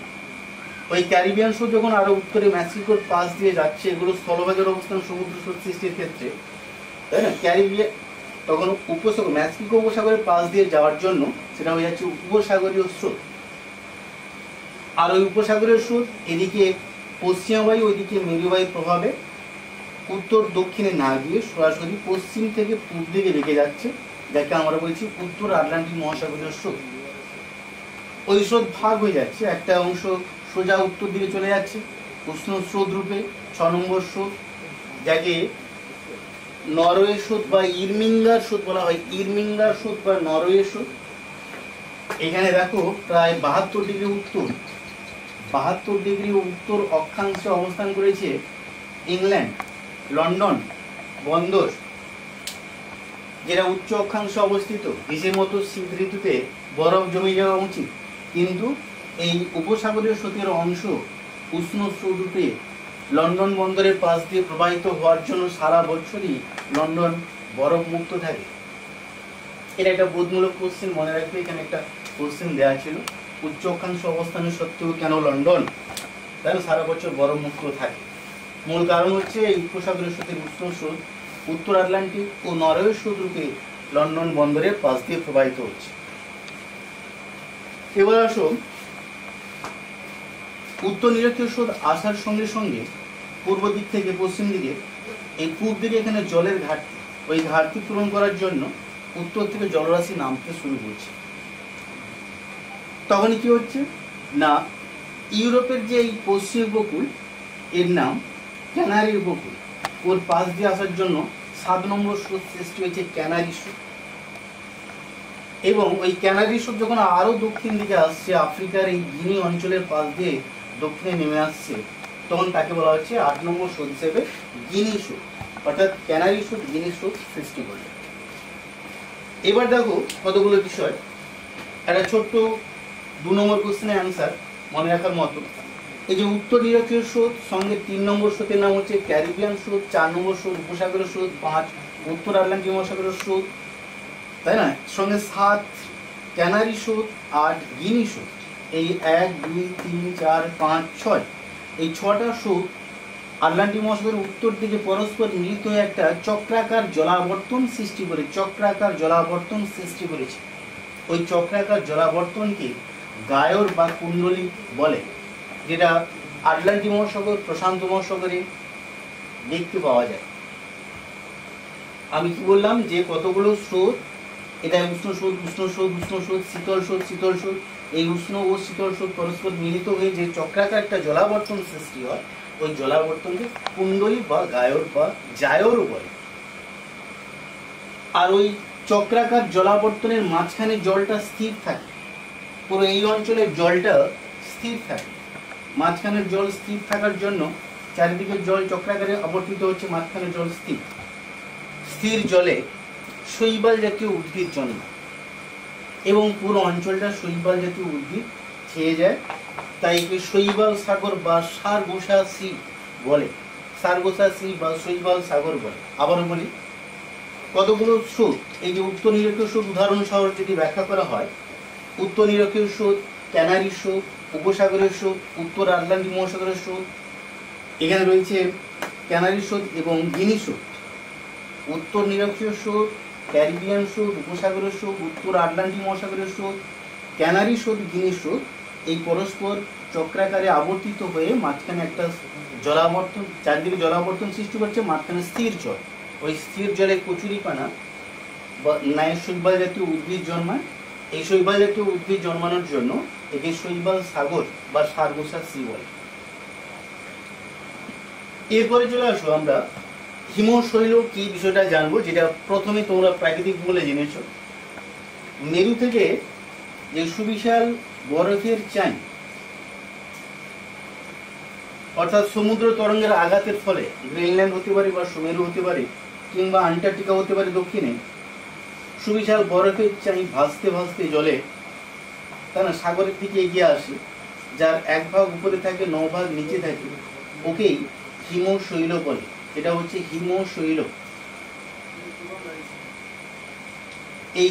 A: ওই ক্যারিবিয়ান স্রোত যখন আরো উত্তরে মেক্সিকোর পাশ দিয়ে যাচ্ছে, এগুলো স্থলভাগের অবস্থান সমুদ্র স্রোত সৃষ্টির ক্ষেত্রে, তাই না? ক্যারিবিয়ান তখন উপসাগর মেক্সিকো উপসাগরের পাশ দিয়ে যাওয়ার জন্য সেটা হয়ে যাচ্ছে উপসাগরীয় স্রোত। আর ওই উপসাগরের স্রোত এদিকে পশ্চিমা বায়ু, ওইদিকে মেরু বায়ুর প্রভাবে উত্তর দক্ষিণে না গিয়ে সরাসরি পশ্চিম থেকে পূর্ব দিকে বেঁকে যাচ্ছে, যাকে আমরা বলছি উত্তর আটলান্টিক মহাসাগরীয় স্রোত। ওই স্রোত ভাগ হয়ে যাচ্ছে, একটা অংশ সোজা উত্তর দিকে চলে যাচ্ছে উষ্ণ স্রোত রূপে 6 নম্বর স্রোত, যাকে নরওয়ে স্রোত বা ইরমিঙ্গার স্রোত বলা হয়। ইরমিঙ্গার স্রোত বা নরওয়ে স্রোত। এখানে দেখো প্রায় 72 ডিগ্রি উত্তর, 72 ডিগ্রি উত্তর অক্ষাংশে অবস্থান করেছে ইংল্যান্ড, লন্ডন বন্দর, যেটা উচ্চ অক্ষাংশে অবস্থিত। গ্রীষ্মের মতো শীত ঋতুতে বরফ জমে যাওয়া উচিত, কিন্তু এই উপসাগরীয় স্রোতের অংশ উষ্ণ স্রোত রূপে লন্ডন বন্দরের পাশ দিয়ে প্রবাহিত হওয়ার জন্য সারা বছরই লন্ডন বরফ মুক্ত থাকে। এটা একটা বোধমূলক কোশ্চেন, মনে রাখবে। এখানে একটা কোশ্চেন দেওয়া ছিল, উচ্চ অক্ষাংশ অবস্থানের সত্ত্বেও কেন লন্ডন তাই সারা বছর বরফ মুক্ত থাকে? মূল কারণ হচ্ছে এই উপসাগরীয় স্রোতের উষ্ণ স্রোত উত্তর আটলান্টিক ও নরওয়ে স্রোত রূপে লন্ডন বন্দরের পাশ দিয়ে প্রবাহিত হচ্ছে। এবার আসো, উত্তর নিরক্ষীয় স্রোত আসার সঙ্গে সঙ্গে পূর্ব দিক থেকে পশ্চিম দিকে, এই পূর্ব দিকে এখানে জলের ঘাটতি, ওই ঘাটতি পূরণ করার জন্য উত্তর থেকে জলরাশি নামতে শুরু করছে। তখনই কি হচ্ছে না, ইউরোপের যে এই পশ্চিম উপকূল, এর নাম ক্যানারি উপকূল, ওর পাশ দিয়ে আসার জন্য 7 নম্বর স্রোত সৃষ্টি হয়েছে ক্যানারি স্রোত। এবং ওই ক্যানারি স্রোত যখন আরো দক্ষিণ দিকে আসছে, আফ্রিকার এই গিনি অঞ্চলের পাশ দিয়ে দক্ষিণে নেমে আসছে, তখন তাকে বলা হচ্ছে 8 নম্বর স্রোত হিসেবে গিনি স্রোত, অর্থাৎ ক্যানারি স্রোত গিনি স্রোত সৃষ্টি করবে। এবার দেখো কতগুলো বিষয়, একটা ছোট্ট 2 নম্বর কোশ্চেনের অ্যান্সার মনে রাখার মতো। এই যে উত্তর নিরক্ষীয় স্রোত সঙ্গে 3 নম্বর স্রোতের নাম হচ্ছে ক্যারিবিয়ান স্রোত, 4 নম্বর স্রোত উপসাগরীয় স্রোত, 5 উত্তর আটলান্টিক মহাসাগরীয় স্রোত, তাই না? সঙ্গে 7 ক্যানারি স্রোত, 8 গিনি স্রোত। এই 1 2 3 4 5 6, এই 6টা স্রোত আটলান্টিক মহাসাগরের উত্তর দিকে পরস্পর মিলিত হয়ে একটা চক্রাকার জলাবর্তন সৃষ্টি করে, চক্রাকার জলাবর্তন সৃষ্টি করেছে। ওই চক্রাকার জলাবর্তনকে গায়র বা কুণ্ডলী বলে, যেটা আটলান্টিক মহাসাগর, প্রশান্ত মহাসাগরে দেখতে পাওয়া যায়। আমি কি বললাম যে কতগুলো স্রোত, এটা উষ্ণ স্রোত, উষ্ণ স্রোত, উষ্ণ স্রোত, শীতল স্রোত, শীতল স্রোত, এই উষ্ণ ও শীতল স্রোত পরস্পর মিলিত হয়ে যে চক্রাকার একটা জলাবর্তন সৃষ্টি হয়, ওই জলাবর্তনকে কুণ্ডলী বা গায়র বা জায়রও বলে। আর ওই চক্রাকার জলাবর্তনের মাঝখানে জলটা স্থির থাকে, পুরো এই অঞ্চলের জলটা স্থির থাকে। মাঝখানের জল স্থির থাকার জন্য চারিদিকের জল চক্রাকারে আবর্তিত হচ্ছে, মাঝখানে জল স্থির। স্থির জলে শৈবাল জাতীয় উদ্ভিদ জন্মায় এবং পুরো অঞ্চলটা শৈবাল জাতীয় উদ্ভিদ ছেয়ে যায়, তাই একে শৈবাল সাগর বা সারগোসাসি বলে, সারগোসাসি বা শৈবাল সাগর বলে। আবারও বলি, কতগুলো স্রোত, এই যে উত্তর নিরক্ষীয় স্রোত উদাহরণ সহ যদি ব্যাখ্যা করা হয়, উত্তর নিরক্ষীয় স্রোত, ক্যানারি স্রোত, উপসাগরের স্রোত, উত্তর আটলান্টিক মহাসাগরের স্রোত, এখানে রয়েছে ক্যানারি স্রোত এবং গিনি স্রোত। উত্তর নিরক্ষীয় স্রোত, ক্যারিবিয়ান স্রোত, উপসাগরের স্রোত, উত্তর আটলান্টিক মহাসাগরের স্রোত, ক্যানারি স্রোত, গিনি স্রোত, এই পরস্পর চক্রাকারে আবর্তিত হয়ে মাঝখানে একটা জলাবর্তন, চারদিকে জলাবর্তন সৃষ্টি করছে, মাঝখানে স্থির জল। ওই স্থির জলে কচুরিপানা বা ন্যায় শৈবাল জাতীয় উদ্ভিদ জন্মায়। এই শৈবাল জাতীয় উদ্ভিদ জন্মানোর জন্য একে শৈবাল সাগর বা সারগোসাসি বলে। এরপরে চলে আসো আমরা হিমশৈল কি বিষয়টা জানবো, যেটা প্রথমে তোমরা প্রাকৃতিক বলে জেনেছ। মেরু থেকে যে সুবিশাল বরফের চাই, অর্থাৎ সমুদ্র তরঙ্গের আঘাতের ফলে গ্রিনল্যান্ড হতে পারে বা সুমেরু হতে পারে কিংবা আন্টার্কটিকা হতে পারে দক্ষিণে, সুবিশাল বরফের চাই ভাসতে ভাসতে জলে তারা সাগরের দিকে এগিয়ে আসে, যার এক ভাগ উপরে থাকে, 9 ভাগ নিচে থাকে, ওকেই হিমশৈল বলে। এটা হচ্ছে হিমশৈল। এই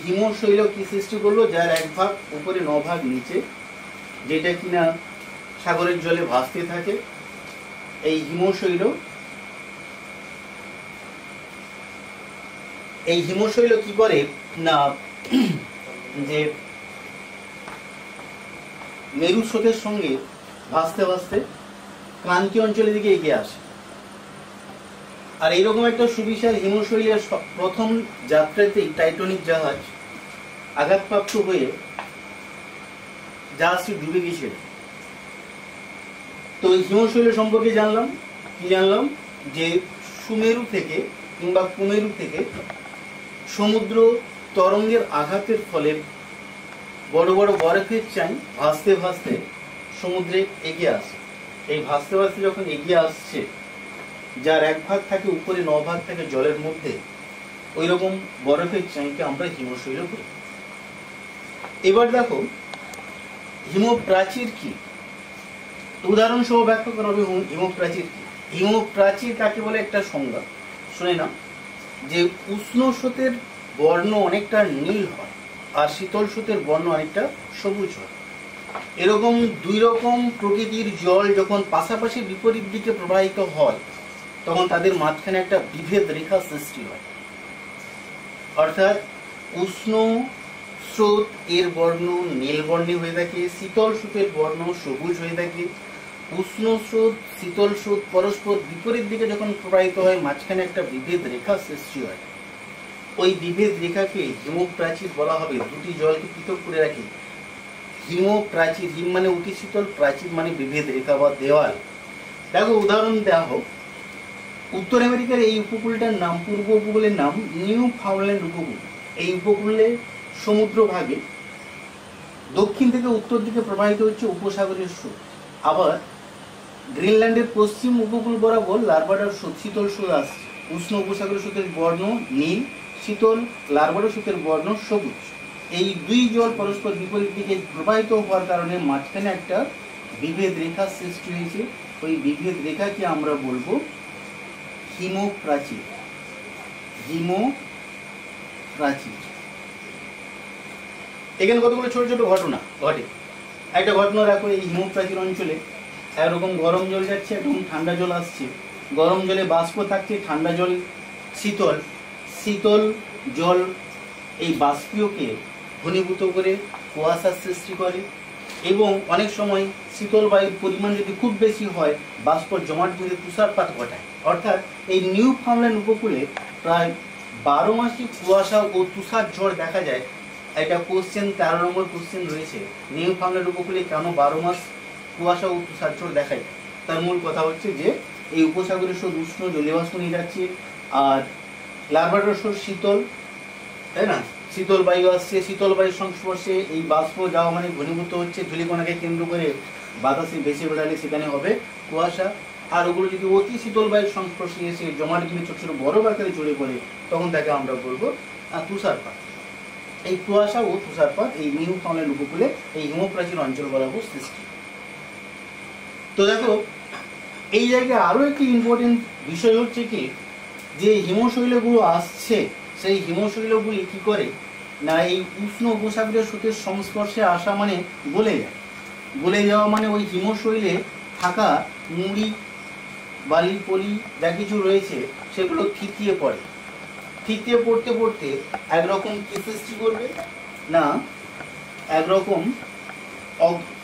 A: হিমশৈল কি সৃষ্টি করলো, যার এক ভাগ উপরে 9 ভাগ নিচে, যেটা কিনা সাগরের জলে ভাসতে থাকে। এই হিমশৈল কি করে না, যে মেরু স্রোতের সঙ্গে ভাসতে ভাসতে ক্রান্তীয় অঞ্চলের দিকে এগিয়ে আসে। আর এইরকম একটা সুবিশাল হিমশৈলের প্রথম যাত্রাতেই টাইটানিক জাহাজ আঘাতপ্রাপ্ত হয়ে জাহাজটি ডুবে গিয়েছিল। তো এই হিমশৈল সম্পর্কে জানলাম, কি জানলাম, যে সুমেরু থেকে কিংবা কুমেরু থেকে সমুদ্র তরঙ্গের আঘাতের ফলে বড় বড় বরফের চাই ভাসতে ভাসতে সমুদ্রে এগিয়ে আসে। এই ভাসতে ভাসতে যখন এগিয়ে আসছে, যার এক ভাগ থাকে উপরে, 9 ভাগ থাকে জলের মধ্যে, ওই রকম বরফের চাইকে আমরা হিমশৈল বলি। এবার দেখো হিমপ্রাচীর কি, উদাহরণ সহ ব্যাখ্যা করা হবে। হিমপ্রাচীর কি? হিমপ্রাচীর কাকে বলে একটা সংজ্ঞা শুনে না, যে উষ্ণ স্রোতের বর্ণ অনেকটা নীল হয় আর শীতল স্রোতের বর্ণ অনেকটা সবুজ হয়। এরকম দুই রকম প্রকৃতির জল যখন পাশাপাশি বিপরীত দিকে প্রবাহিত হয়, তখন তাদের মাঝখানে একটা বিভেদ রেখা সৃষ্টি হয়। অর্থাৎ উষ্ণ স্রোত এর বর্ণ নীল বর্ণে হয়ে থাকে, শীতল স্রোতের বর্ণ সবুজ হয়ে থাকে। উষ্ণ স্রোত, শীতল স্রোত পরস্পর বিপরীত দিকে যখন প্রবাহিত হয়, মাঝখানে একটা বিভেদ রেখা সৃষ্টি হয়। ওই বিভেদ রেখাকে হিমপ্রাচীর বলা হবে। দুটি জলকে পৃথক করে রাখি। হিমপ্রাচীর, হিম মানে অতি শীতল, প্রাচীর মানে বিভেদ রেখা বা দেওয়াল। দেখো উদাহরণ দেওয়া হোক, উত্তর আমেরিকার এই উপকূলটার নাম, পূর্ব উপকূলের নাম নিউ ফাউন্ডল্যান্ড উপকূল। এই উপকূলে সমুদ্র ভাগে দক্ষিণ থেকে উত্তর দিকে প্রবাহিত হচ্ছে উপসাগরীয় স্রোত। আবার গ্রিনল্যান্ডের পশ্চিম উপকূল বরাবর লার্বাডার স্রোত, শীতল স্রোত আসছে। উষ্ণ উপসাগরীয় স্রোতের বর্ণ নীল, শীতল লার্বাডার স্রোতের বর্ণ সবুজ। এই দুই জল পরস্পর বিপরীত দিকে প্রবাহিত হওয়ার কারণে মাঝখানে একটা বিভেদ রেখা সৃষ্টি হয়েছে। ওই বিভেদ রেখাকে আমরা বলবো হিমপ্রাচীর। হিমপ্রাচীর। এখানে কতগুলো ছোট ছোট ঘটনা ঘটে। একটা ঘটনা রাখো, এই হিমপ্রাচীর অঞ্চলে একরকম গরম জল যাচ্ছে, একরকম ঠান্ডা জল আসছে। গরম জলে বাষ্প থাকছে, ঠান্ডা জল শীতল। শীতল জল এই বাষ্পীয়কে ঘনীভূত করে কুয়াশার সৃষ্টি করে এবং অনেক সময় শীতল বায়ুর পরিমাণ যদি খুব বেশি হয় বাষ্প জমাট বেঁধে তুষারপাত ঘটায়। অর্থাৎ এই নিউ ফাউন্ডল্যান্ড উপকূলে প্রায় 12 মাসই কুয়াশা ও তুষার ঝড় দেখা যায়। এটা কোশ্চেন 13 নম্বর কোশ্চেন রয়েছে, নিউ ফাউন্ডল্যান্ড উপকূলে কেন 12 মাস কুয়াশা ও তুষার ঝড় দেখা যায়। তার মূল কথা হচ্ছে যে এই উপসাগরের স্রোত উষ্ণ জলীয়বাষ্প নিয়ে যাচ্ছে, আর লার্বাডর স্রোত শীতল, তাই না, শীতল বায়ু আসছে, শীতল বায়ুর সংস্পর্শে এই বাষ্প যাওয়া মানে ঘনীভূত হচ্ছে, ধূলিকণাকে কেন্দ্র করে বাতাসে ভেসে বেড়ালে সেখানে হবে কুয়াশা। আর ওগুলো যদি অতি শীতল বায়ুর সংস্পর্শে এসে জমাট বেঁধে ছোট ছোট বরফ আকারে চড়ে পড়ে তখন তাকে আমরা বলবো তুষারপাত। এই কুয়াশা ও তুষারপাত এই নিউ ফাউন্ডল্যান্ড উপকূলে এই হিমপ্রাচীর অঞ্চল বরাবর সৃষ্টি। তো দেখো এই জায়গায় আরো একটি ইম্পর্টেন্ট বিষয় হচ্ছে কি, যে হিমশৈলগুলো আসছে সেই হিমশৈলগুলি কি করে না এই উষ্ণ উপসাগরীয় স্রোতের সংস্পর্শে আসা মানে গলে যায়। গলে যাওয়া মানে ওই হিমশৈলে থাকা নুড়ি বালি পলি যা কিছু রয়েছে সেগুলো থিতিয়ে পড়ে। থিতিয়ে পড়তে পড়তে একরকম কি সৃষ্টি করবে না একরকম,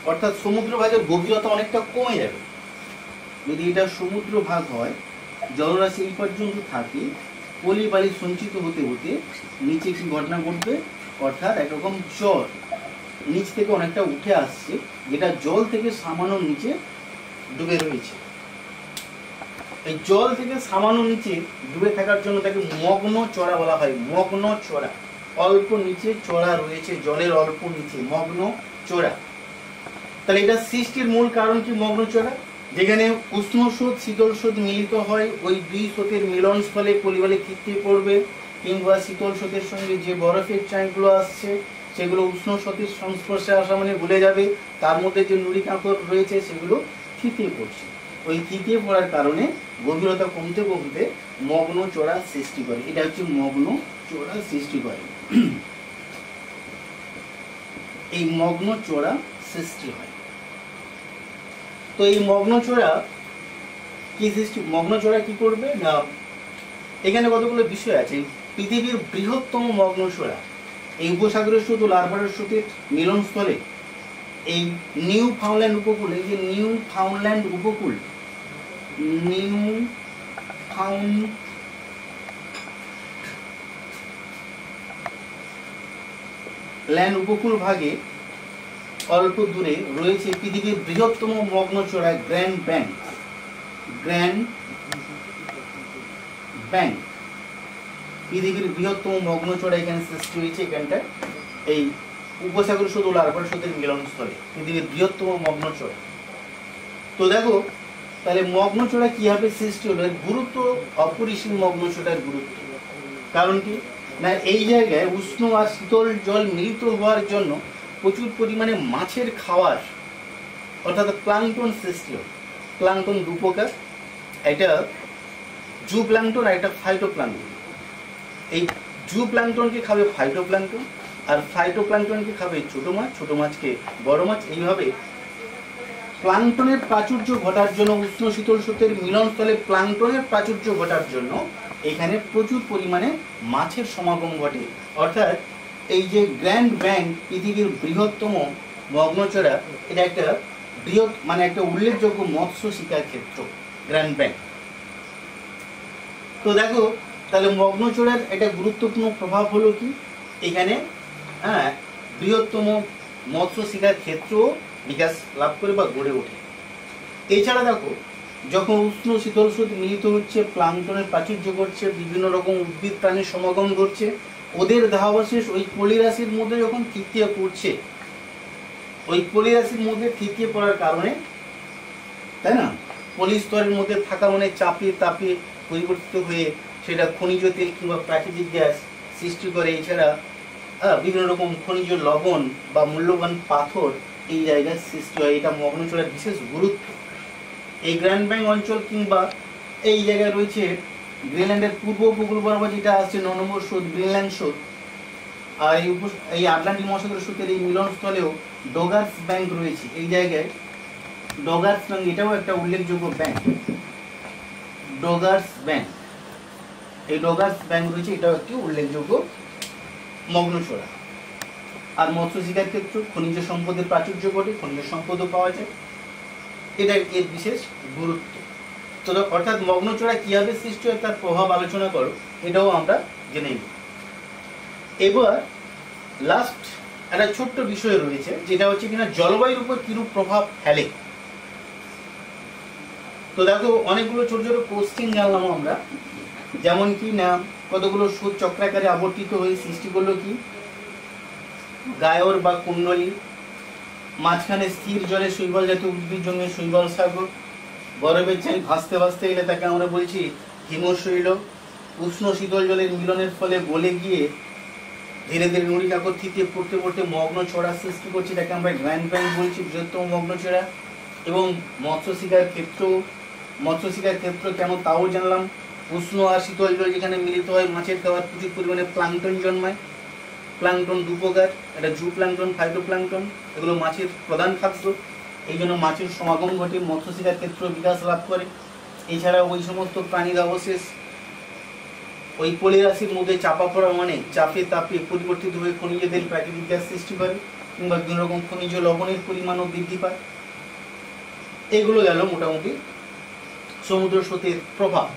A: অর্থাৎ সমুদ্র ভাগের গভীরতা অনেকটা কমে যাবে। যদি এটা সমুদ্র ভাগ হয়, জলরাশি এই পর্যন্ত থাকে, পলি বালি সঞ্চিত হতে হতে নিচে কি ঘটনা ঘটবে, অর্থাৎ একরকম জল নিচ থেকে অনেকটা উঠে আসছে, যেটা জল থেকে সামান্য নিচে ডুবে রয়েছে। এই জল থেকে সামান্য নিচে ডুবে থাকার জন্য তাকে মগ্ন চড়া বলা হয়। মগ্ন চড়া, অল্প নিচে চড়া রয়েছে, জলের অল্প নিচে, মগ্ন চড়া। তাহলে এটা সৃষ্টির মূল কারণ কি, মগ্ন চড়া, যেখানে উষ্ণ স্রোত শীতল স্রোত মিলিত হয়, ওই দুই স্রোতের মিলন স্থলে পলিবালি থিতিয়ে পড়বে, কিংবা শীতল স্রোতের সঙ্গে যে বরফের চাঁইগুলো আসছে সেগুলো উষ্ণ স্রোতের সংস্পর্শে আসা মানে ভুলে যাবে, তার মধ্যে যে নুড়ি কাঁকড় রয়েছে সেগুলো থিতিয়ে পড়ছে। ওই থিতিয়ে পড়ার কারণে গভীরতা কমতে কমতে মগ্ন চড়া সৃষ্টি করে। এটা হচ্ছে মগ্ন চড়া সৃষ্টি করে। এই মগ্ন চড়া সৃষ্টি হয়। তো এই মগ্ন চড়া কি সৃষ্টি, মগ্ন চড়া কি করবে না, এখানে কতগুলো বিষয় আছে। পৃথিবীর বৃহত্তম মগ্ন চড়া এই উপসাগরের স্রোত ও লার্ভাডর স্রোতের মিলনস্থলে এই নিউ ফাউন্ডল্যান্ড উপকূল, এই যে নিউ ফাউন্ডল্যান্ড উপকূল, নিউ ফাউন্ডল্যান্ড উপকূল ভাগে অল্প দূরে রয়েছে পৃথিবীর বৃহত্তম মগ্ন চড়া গ্র্যান্ড ব্যাংক। গ্র্যান্ড ব্যাংক পৃথিবীর বৃহত্তম মগ্ন চড়া এখানে সৃষ্টি হয়েছে। এখানটা এই উপসাগর স্রোত ও লার্ভাডর স্রোতের মিলনস্থলে পৃথিবীর বৃহত্তম মগ্ন চড়া। তো দেখো তাহলে মগ্ন চড়া কিভাবে সৃষ্টি হলো, গুরুত্ব অপরিসীম মগ্ন চড়ার গুরুত্ব। কারণ কি না, এই জায়গায় উষ্ণ আর শীতল জল মিলিত হওয়ার জন্য প্রচুর পরিমাণে মাছের খাওয়ার, অর্থাৎ প্লাঙ্কটন সৃষ্টি হয়। প্লাঙ্কটন দু প্রকার, এটা জু প্লাঙ্কটন আর একটা ফাইটোপ্লাঙ্কটন। এই জু প্লাঙ্কটনকে খাবে ফাইটোপ্লাঙ্কটন, আর ফাইটোপ্লাঙ্কটনকে খাবে ছোট মাছ, ছোট মাছকে বড় মাছ। এইভাবে প্লাঙ্কটনের প্রাচুর্য ঘটার জন্য, উষ্ণ শীতল স্রোতের মিলনস্থলে প্লাঙ্কটনের প্রাচুর্য ঘটার জন্য এখানে প্রচুর পরিমাণে মাছের সমাগম ঘটে। অর্থাৎ এই যে গ্র্যান্ড ব্যাংক পৃথিবীর বৃহত্তম মগ্নচড়া, এটা একটা বৃহৎ মানে একটা উল্লেখযোগ্য মৎস্য শিকার ক্ষেত্র গ্র্যান্ড ব্যাংক। তো দেখো তাহলে মগ্নচড়ার একটা গুরুত্বপূর্ণ প্রভাব হলো কি, এখানে বৃহত্তম মৎস্য শিকার ক্ষেত্র বিকাশ লাভ করে বা গড়ে ওঠে। এছাড়া দেখো যখন উষ্ণ শীতল স্রোত মিলিত হচ্ছে, প্লাঙ্কটনের প্রাচুর্য ঘটছে, বিভিন্ন রকম উদ্ভিদ প্রাণীর সমাগম ঘটছে, ওদের দেহাবশেষ ওই পলিরাশির মধ্যে যখন থিতিয়ে পড়ছে, ওই পলিরাশির মধ্যে থিতিয়ে পড়ার কারণে, তাই না, পলিস্তরের মধ্যে থাকা মানে চাপিয়ে তাপিয়ে পরিবর্তিত হয়ে সেটা খনিজ তেল কিংবা প্রাকৃতিক গ্যাস সৃষ্টি করে। এছাড়া বিভিন্ন রকম খনিজ লবণ বা মূল্যবান পাথর এই জায়গায় সৃষ্টি হয়। এটা মগ্নচড়ার বিশেষ গুরুত্ব। এই গ্র্যান্ড ব্যাংক অঞ্চল কিংবা এই জায়গায় রয়েছে গ্রিনল্যান্ডের পূর্ব উপকূল বরাবর যেটা আসছে 9 নম্বর স্রোত, গ্রিনল্যান্ড স্রোত, আর এই আটলান্টিক মহাসাগর স্রোতের এই মিলনস্থলেও ডগার্স ব্যাংক রয়েছে। এই জায়গায় ডগার্স ব্যাংক, এটাও একটা উল্লেখযোগ্য ব্যাংক, ডগার্স ব্যাংক। এই ডগার্স ব্যাংক রয়েছে, এটাও একটি উল্লেখযোগ্য মগ্নচড়া। আর মৎস্য শিকার ক্ষেত্র খনিজ সম্পদের প্রাচুর্য ঘটে, খনিজ সম্পদও পাওয়া যায়, এটা এর বিশেষ গুরুত্ব। তো অর্থাৎ মগ্নচড়া কিভাবে সৃষ্টি হয় তার প্রভাব আলোচনা করো, এটাও আমরা জেনে নিই। এবার লাস্ট একটা ছোট্ট বিষয় রয়েছে, যেটা হচ্ছে কিনা জলবায়ুর উপর কিরূপ প্রভাব ফেলে। তো দেখো অনেকগুলো ছোট ছোট কোশ্চেন জানলাম আমরা, যেমন কি না কতগুলো সুদ চক্রাকারে আবর্তিত হয়ে সৃষ্টি করলো কি গায়র বা কুণ্ডলী, মাঝখানে স্থির জলে শৈবাল জাতীয় উদ্ভিদ জন্মে শৈবাল সাগর, বরফের চাই ভাসতে ভাসতে এলে তাকে আমরা বলছি হিমশৈল, উষ্ণ শীতল জলের মিলনের ফলে গলে গিয়ে ধীরে ধীরে নুড়ি কাকর থিতিয়ে পড়তে পড়তে মগ্ন ছড়া সৃষ্টি করছে, তাকে আমরা গ্র্যান্ড প্যান্ট বলছি, বৃহত্তম মগ্ন ছড়া। এবং মৎস্য শিকার ক্ষেত্র কেন তাও জানলাম, উষ্ণ আর শীতল জল যেখানে মিলিত হয় মাছের খাবার প্রচুর পরিমাণে প্লাঙ্কটন জন্মায়। প্লাঙ্কটন দু প্রকার, একটা জু প্লাঙ্কটন, ফাইটোপ্লাঙ্কটন, এগুলো মাছের প্রধান খাদ্য, এই জন্য মাছের সমাগম ঘটে, মৎস্য শিকার ক্ষেত্র বিকাশ লাভ করে। এছাড়া ওই সমস্ত প্রাণীর অবশেষ ওই পলি রাশির মধ্যে চাপা পড়া মানে চাপে তাপে পরিবর্তিত হয়ে খনিজ তেল প্রাকৃতিক গ্যাস সৃষ্টি করে, কিংবা বিভিন্ন রকম খনিজ লবণের পরিমাণও বৃদ্ধি পায়। এগুলো গেল মোটামুটি সমুদ্র স্রোতের প্রভাব,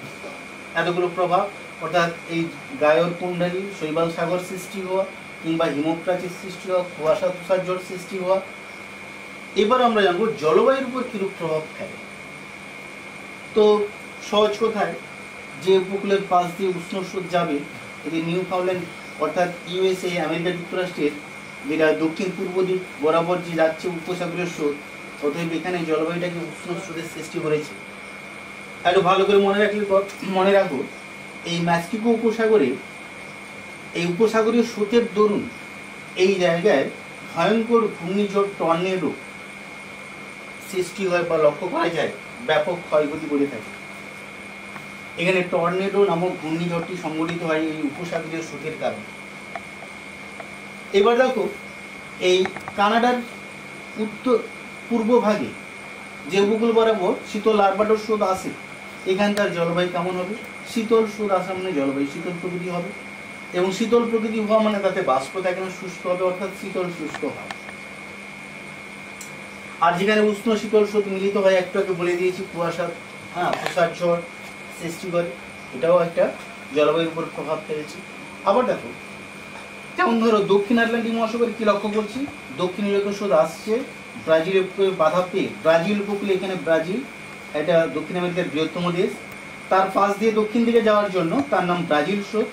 A: এতগুলো প্রভাব, অর্থাৎ এই গায়র কুণ্ডলী, শৈবাল সাগর সৃষ্টি হওয়া, কিংবা হিমপ্রাচীর সৃষ্টি হওয়া, কুয়াশা তুষার জল সৃষ্টি হওয়া। এবার আমরা জানবো জলবায়ুর উপর কিরূপ প্রভাব ফেলে। তো সহজ কথায়, যে উপকূলের পাশ দিয়ে উষ্ণ স্রোত যাবে, এটি নিউ ফাউন্ডল্যান্ড অর্থাৎ ইউএসএ আমেরিকা যুক্তরাষ্ট্রের যেটা দক্ষিণ পূর্ব দিক বরাবর যে যাচ্ছে উপসাগরীয় স্রোত, অতএব এখানে জলবায়ুটাকে উষ্ণ স্রোতের সৃষ্টি করেছে। একটু ভালো করে মনে রাখো, এই ম্যাক্সিকো উপসাগরে এই উপসাগরীয় স্রোতের দরুন এই জায়গায় ভয়ঙ্কর ঘূর্ণিঝড় টর্নেডো সৃষ্টি হয় বা লক্ষ্য করা যায়, ব্যাপক ক্ষয়ক্ষতি করে থাকে। এখানে টর্নেডো নামক ঘূর্ণিঝড়টি সংঘটিত হয় এই উপসাগরীয় স্রোতের কারণে। এবার দেখো, এই কানাডার উত্তর পূর্ব ভাগে যে উপকূল বরাবর শীতল আরবাডোর স্রোত আসে, এখানকার জলবায়ু কেমন হবে? শীতল স্রোত আসা মানে জলবায়ু শীতল প্রকৃতি হবে, এবং শীতল প্রকৃতি হওয়া মানে তাতে বাষ্প থাকে না, শুষ্ক হবে, অর্থাৎ শীতল শুষ্ক হয়। আর যেখানে উষ্ণ শীতল স্রোত মিলিত হয়, একটু আগে বলে দিয়েছি কুয়াশা, তুষার ঝড় সৃষ্টি করে, এটাও একটা জলবায়ুর উপর প্রভাব ফেলেছে। আবার দেখো, যেমন ধরো দক্ষিণ আটলান্টিক মহাসাগরে কি লক্ষ্য করছি, দক্ষিণ ইউরোপীয় স্রোত আসছে, ব্রাজিলের বাধা পেয়ে ব্রাজিল উপকূলে, এখানে ব্রাজিল এটা দক্ষিণ আমেরিকার বৃহত্তম দেশ, তার পাশ দিয়ে দক্ষিণ দিকে যাওয়ার জন্য তার নাম ব্রাজিল স্রোত।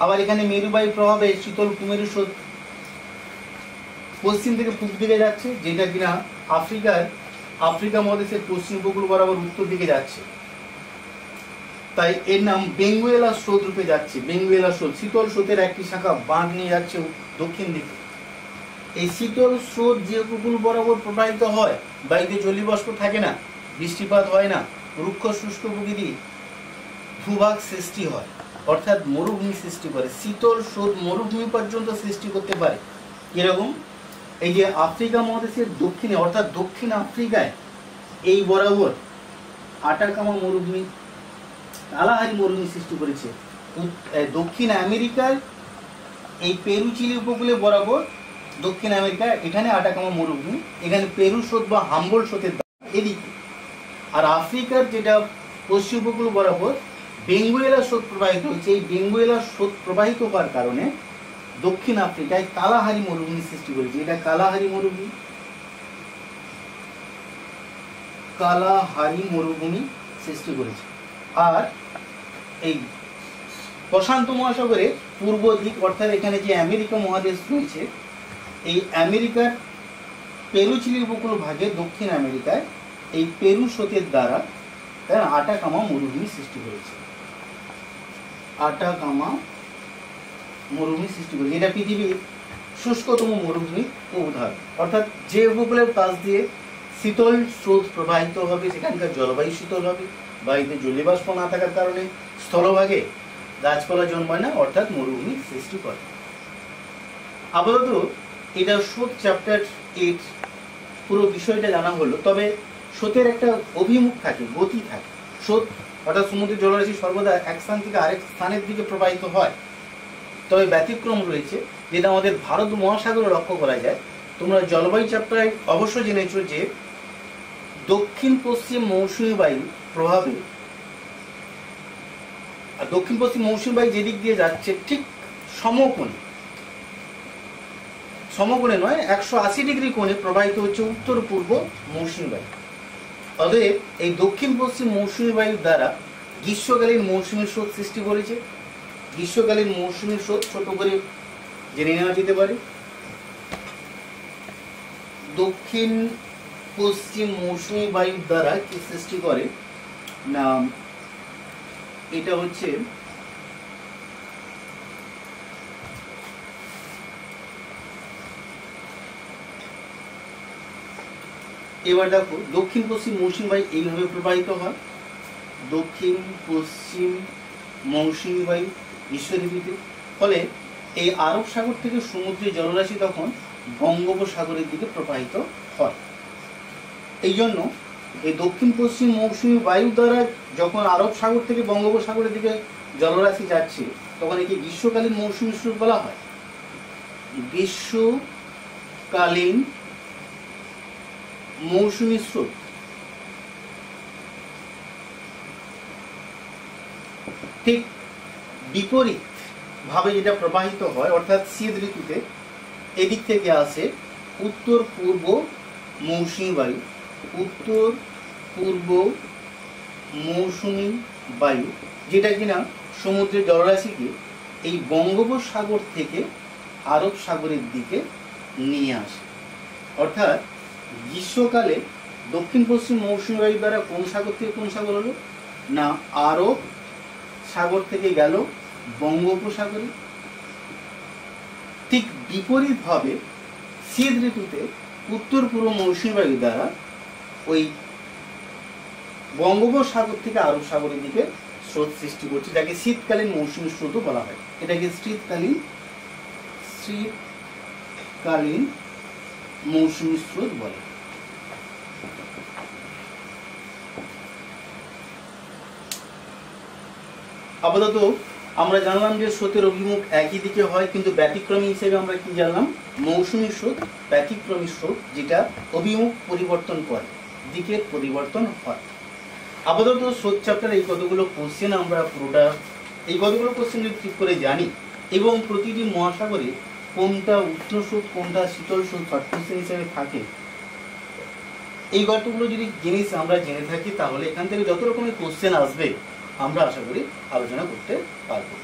A: আবার এখানে মেরুবায়ুর প্রভাবে শীতল কুমেরু স্রোত পশ্চিম থেকে পূর্ব দিকে যাচ্ছে, যেটা কিনা আফ্রিকা মহাদেশের পশ্চিম উপকূল বরাবর উত্তর দিকে যাচ্ছে, তাই এর নাম বেঙ্গুয়েলা স্রোত রূপে যাচ্ছে। বেঙ্গুয়েলা স্রোত শীতল স্রোতের একটি শাখা বাঁধ নিয়ে যাচ্ছে দক্ষিণ দিকে। এই শীতল স্রোত যে উপকূল বরাবর প্রবাহিত হয়, বায়ুতে জলীয়বাষ্প থাকে না, বৃষ্টিপাত হয় না, রুক্ষ শুষ্ক প্রকৃতি, ভূভাগ সৃষ্টি হয়, অর্থাৎ মরুভূমি সৃষ্টি করে। শীতল স্রোত মরুভূমি পর্যন্ত সৃষ্টি করতে পারে। এরকম এই যে আফ্রিকা মহাদেশের দক্ষিণে, অর্থাৎ দক্ষিণ আফ্রিকায় এই বরাবর আটাকামা মরুভূমি, কালাহারি মরুভূমি সৃষ্টি করেছে। দক্ষিণ আমেরিকার এই পেরু চিলি উপকূলে বরাবর দক্ষিণ আমেরিকা, এখানে আটাকামা মরুভূমি, এখানে পেরু স্রোত বা হাম্বল স্রোতের এদিকে। আর আফ্রিকার যেটা পশ্চিম উপকূল বরাবর বেঙ্গুয়েলা স্রোত প্রবাহিত হচ্ছে, এই বেঙ্গুয়েলা স্রোত প্রবাহিত হওয়ার কারণে দক্ষিণ আফ্রিকায় কালাহারি মরুভূমি সৃষ্টি করেছে। এটা কালাহারি মরুভূমি সৃষ্টি করেছে। আর এই প্রশান্ত মহাসাগরে পূর্ব দিক, অর্থাৎ এখানে যে আমেরিকা মহাদেশ রয়েছে, এই আমেরিকার পেরু চিলি উপকূল ভাগে দক্ষিণ আমেরিকায় এই পেরু স্রোতের দ্বারা আটাকামা মরুভূমি সৃষ্টি করেছে। আটাকামা মরুভূমি সৃষ্টি করেছে, এটা পৃথিবীর শুষ্কতম মরুভূমির উদাহরণ। অর্থাৎ যে উপকূলের পাশ দিয়ে শীতল স্রোত প্রবাহিত হবে, সেখানকার জলবায়ু শীতল হবে, বায়ুতে জলীয়বাষ্প না থাকার কারণে স্থলভাগে গাছপালা জন্মায় না, অর্থাৎ মরুভূমি সৃষ্টি করে। আপাতত এটা স্রোত চ্যাপ্টার 8 পুরো বিষয়টা জানা হলো। তবে স্রোতের একটা অভিমুখ থাকে, গতি থাকে। স্রোত অর্থাৎ সমুদ্রের জলরাশি সর্বদা এক স্থান থেকে আরেক স্থানের দিকে প্রবাহিত হয়, তবে ব্যতিক্রম রয়েছে। যেটা আমাদের ভারত মহাসাগরে লক্ষ্য করা যায়। তোমরা জলবায়ু চ্যাপ্টারে অবশ্যই জেনেছো যে দক্ষিণ পশ্চিম মৌসুমী বায়ু প্রভাবে, আর দক্ষিণ পশ্চিম মৌসুমী বায়ু যেদিক দিয়ে যাচ্ছে ঠিক সমকোণে নয় 180 ডিগ্রি কোণে প্রবাহিত হচ্ছে উত্তর পূর্ব মৌসুমী বায়ু। অতএব এই দক্ষিণ পশ্চিম মৌসুমী বায়ুর দ্বারা গ্রীষ্মকালীন মৌসুমী স্রোত সৃষ্টি করেছে। গ্রীষ্মকালীন মৌসুমী স্রোত ছোট করে জেনে নেওয়া যেতে পারে। দক্ষিণ পশ্চিম মৌসুমী বায়ুর দ্বারা কি সৃষ্টি করে না, এটা হচ্ছে এবার দেখো দক্ষিণ পশ্চিম মৌসুমী বায়ু এইভাবে প্রবাহিত হয়। দক্ষিণ পশ্চিম মৌসুমী বায়ু গ্রীষ্ম ঋতুতে, ফলে এই আরব সাগর থেকে সমুদ্রের জলরাশি তখন বঙ্গোপসাগরের দিকে প্রবাহিত হয়। এই জন্য এই দক্ষিণ পশ্চিম মৌসুমী বায়ু দ্বারা যখন আরব সাগর থেকে বঙ্গোপসাগরের দিকে জলরাশি যাচ্ছে তখন একে গ্রীষ্মকালীন মৌসুমী স্রোত বলা হয়। গ্রীষ্মকালীন মৌসুমী স্রোত। ঠিক বিপরীত ভাবে যেটা প্রবাহিত হয়, অর্থাৎ শীত ঋতুতে এদিক থেকে আসে উত্তর পূর্ব মৌসুমী বায়ু। উত্তর পূর্ব মৌসুমী বায়ু যেটা কিনা সমুদ্রের জলরাশিকে এই বঙ্গোপসাগর থেকে আরব সাগরের দিকে নিয়ে আসে। অর্থাৎ গ্রীষ্মকালে দক্ষিণ পশ্চিম মৌসুমী বায়ু দ্বারা কোন সাগর থেকে কোন সাগর হলো না, আরব সাগর থেকে গেল বঙ্গোপসাগরে। ঠিক বিপরীতভাবে শীত ঋতুতে উত্তর পূর্ব মৌসুমী বায়ু দ্বারা ওই বঙ্গোপসাগর থেকে আরব সাগরের দিকে স্রোত সৃষ্টি করছে, যাকে শীতকালীন মৌসুমী স্রোতও বলা হয়। এটাকে শীতকালীন মৌসুমী স্রোত বলে। আপাতত আমরা জানলাম যে স্রোতের অভিমুখ একই দিকে হয়, কিন্তু ব্যতিক্রমী হিসেবে আমরা কি জানলাম, মৌসুমী স্রোত ব্যতিক্রমী স্রোত, যেটা অভিমুখ পরিবর্তন করে, দিকের পরিবর্তন হয়। আপাতত স্রোত চ্যাপ্টার এই কতগুলো কোশ্চেন আমরা পুরোটা এই কতগুলো কোশ্চেন যদি ঠিক করে জানি এবং প্রতিটি মহাসাগরে কোনটা উষ্ণ স্রোত কোনটা শীতল স্রোত শর্ট কোশ্চেন হিসেবে থাকে, এই গল্পগুলো যদি জিনিস আমরা জেনে থাকি তাহলে এখান থেকে যত রকমের কোশ্চেন আসবে আমরা আশা করি আলোচনা করতে পারবো।